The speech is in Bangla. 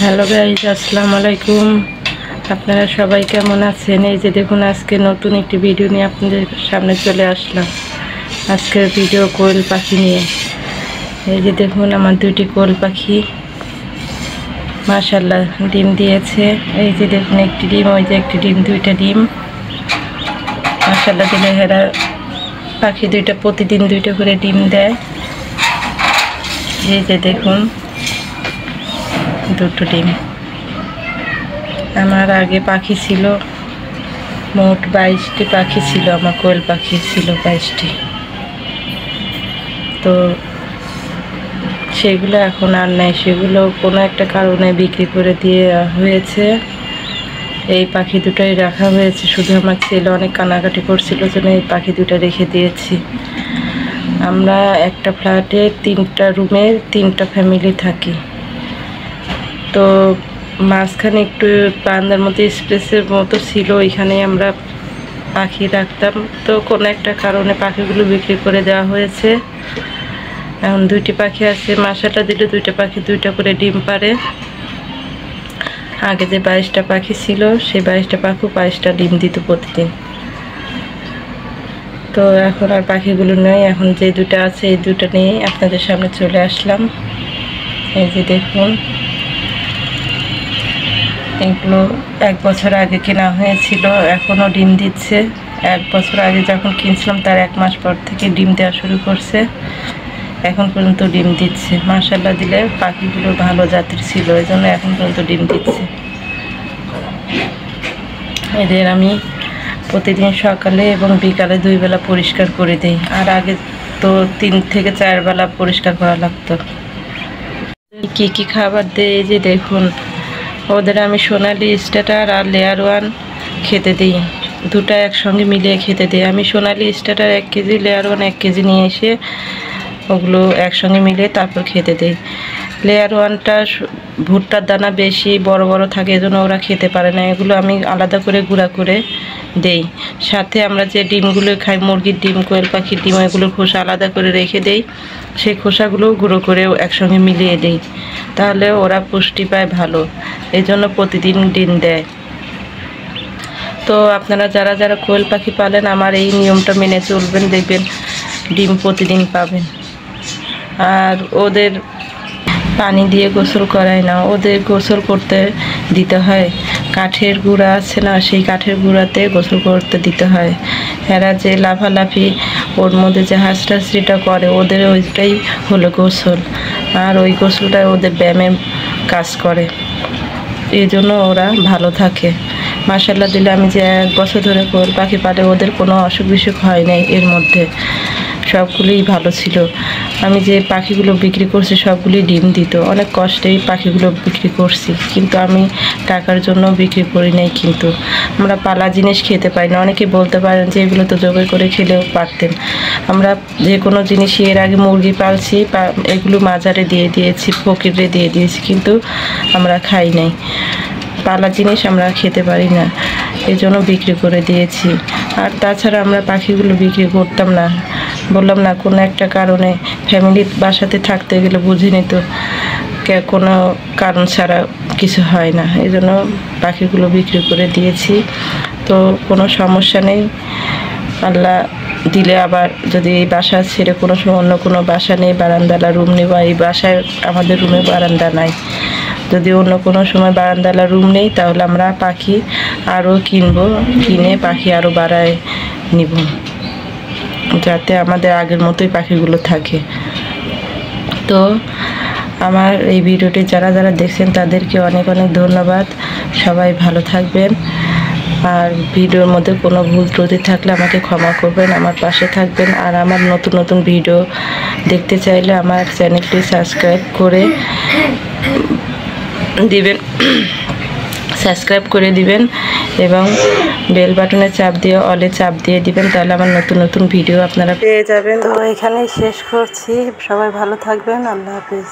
হ্যালো গাইজ, আসসালামু আলাইকুম। আপনারা সবাই কেমন আছেন? এই যে দেখুন, আজকে নতুন একটি ভিডিও নিয়ে আপনাদের সামনে চলে আসলাম। আজকের ভিডিও কোয়েল পাখি নিয়ে। এই যে দেখুন, আমার দুইটি কোয়েল পাখি মাশাআল্লাহ ডিম দিয়েছে। এই যে দেখুন, একটি ডিম, ওই যে একটি ডিম, দুইটা ডিম মাশাআল্লাহ দিলে এরা পাখি দুইটা প্রতিদিন দুইটা করে ডিম দেয়। এই যে দেখুন, দুটো ডিম। আমার আগে পাখি ছিল মোট 22টি পাখি ছিল, আমার কোয়েল পাখি ছিল 22টি। তো সেগুলো এখন আর নেই, সেগুলো কোনো একটা কারণে বিক্রি করে দিয়ে হয়েছে। এই পাখি দুটোই রাখা হয়েছে। শুধু আমার ছেলে অনেক কানাকাটি করছিল জন্য এই পাখি দুটো রেখে দিয়েছি। আমরা একটা ফ্ল্যাটে 3টা রুমে 3টা ফ্যামিলি থাকি। তো মাঝখানে একটু বারান্দার মতো স্পেসের মতো ছিল, ওইখানে আমরা পাখি রাখতাম। তো কোনো একটা কারণে পাখিগুলো বিক্রি করে দেওয়া হয়েছে। এখন 2টি পাখি আছে। মাসাটা দিলে 2টা পাখি 2টা করে ডিম পারে। আগে যে 22টা পাখি ছিল, সেই 22টা পাখি 22টা ডিম দিত প্রতিদিন। তো এখন আর পাখিগুলো নেই। এখন যে 2টা আছে, এই 2টা নিয়ে আপনাদের সামনে চলে আসলাম। এই যে দেখুন, এগুলো 1 বছর আগে কেনা হয়েছিল, এখনও ডিম দিচ্ছে। 1 বছর আগে যখন কিনছিলাম তার 1 মাস পর থেকে ডিম দেওয়া শুরু করছে, এখন পর্যন্ত ডিম দিচ্ছে। মাশাআল্লাহ দিলে পাখিগুলো ভালো জাতের ছিল, এই জন্য এখন পর্যন্ত ডিম দিচ্ছে। এদের আমি প্রতিদিন সকালে এবং বিকালে 2 বেলা পরিষ্কার করে দিই। আর আগে তো 3 থেকে 4 বেলা পরিষ্কার করা লাগতো। কি খাবার দেয়, এই যে দেখুন, ওদের আমি সোনালি স্টার্টার আর লেয়ার 1 খেতে দিই। 2টা একসঙ্গে মিলিয়ে খেতে দিই। আমি সোনালি স্টার্টার 1 কেজি, লেয়ার 1 1 কেজি নিয়ে এসে ওগুলো একসঙ্গে মিলিয়ে তারপর খেতে দিই। লেয়ার 1টা ভুট্টার দানা বেশি বড় বড় থাকে, এজন্য ওরা খেতে পারে না। এগুলো আমি আলাদা করে গুঁড়া করে দেই। সাথে আমরা যে ডিমগুলো খাই, মুরগির ডিম, কোয়েল পাখির ডিম, এগুলোর খোসা আলাদা করে রেখে দেই। সেই খোসাগুলো গুঁড়ো করে একসঙ্গে মিলিয়ে দেই, তাহলে ওরা পুষ্টি পায় ভালো। এই জন্য প্রতিদিন ডিম দেয়। তো আপনারা যারা যারা কোয়েল পাখি পালেন, আমার এই নিয়মটা মেনে চলবেন, দেখবেন ডিম প্রতিদিন পাবেন। আর ওদের পানি দিয়ে গোসল করাই না, ওদের গোসল করতে দিতে হয় কাঠের গুঁড়া আছে না, সেই কাঠের গুঁড়াতে গোসল করতে দিতে হয়। এরা যে লাফালাফি, ওর মধ্যে যে হাঁসটাছড়িটা করে, ওদের ওইটাই হলো গোসল। আর ওই গোসলটা ওদের ব্যায়ামের কাজ করে, এই জন্য ওরা ভালো থাকে। মাশাআল্লাহ দিলে আমি যে 1 বছর ধরে কোয়েল পাখি পালে, ওদের কোনো অসুখ বিসুখ হয় নাই। এর মধ্যে সবগুলোই ভালো ছিল। আমি যে পাখিগুলো বিক্রি করছি সবগুলি ডিম দিত। অনেক কষ্টেই পাখিগুলো বিক্রি করছি, কিন্তু আমি টাকার জন্য বিক্রি করি নাই। কিন্তু আমরা পালা জিনিস খেতে পারি না। অনেকে বলতে পারেন যে এগুলো তো জবাই করে খেলেও পারতেন। আমরা যে কোনো জিনিস, এর আগে মুরগি পালছি, এগুলো মাজারে দিয়ে দিয়েছি, ফকিরে দিয়ে দিয়েছি, কিন্তু আমরা খাই নাই। পালা জিনিস আমরা খেতে পারি না, এই জন্য বিক্রি করে দিয়েছি। আর তাছাড়া আমরা পাখিগুলো বিক্রি করতাম না। বললাম না, কোনো একটা কারণে ফ্যামিলির বাসাতে থাকতে গেলে বুঝে নিত কোনো কারণ ছাড়া কিছু হয় না, এই জন্য পাখিগুলো বিক্রি করে দিয়েছি। তো কোনো সমস্যা নেই। আল্লাহ দিলে আবার যদি এই বাসা ছেড়ে কোনো সময় অন্য কোনো বাসা নেই, বারান্দালা রুম নেব। এই বাসায় আমাদের রুমে বারান্দা নাই। যদি অন্য কোনো সময় বারান্দালা রুম নেই, তাহলে আমরা পাখি আরও কিনে পাখি আরও বাড়ায় নিব, যাতে আমাদের আগের মতোই পাখিগুলো থাকে। তো আমার এই ভিডিওটি যারা যারা দেখছেন তাদেরকে অনেক অনেক ধন্যবাদ। সবাই ভালো থাকবেন। আর ভিডিওর মধ্যে কোনো ভুল ত্রুটি থাকলে আমাকে ক্ষমা করবেন, আমার পাশে থাকবেন। আর আমার নতুন নতুন ভিডিও দেখতে চাইলে আমার চ্যানেলটি সাবস্ক্রাইব করে দিবেন এবং বেল বাটনে চাপ দিয়ে অলে চাপ দিয়ে দিবেন, তাহলে আমার নতুন নতুন ভিডিও আপনারা পেয়ে যাবেন। তো এখানেই শেষ করছি। সবাই ভালো থাকবেন। আল্লাহ হাফিজ।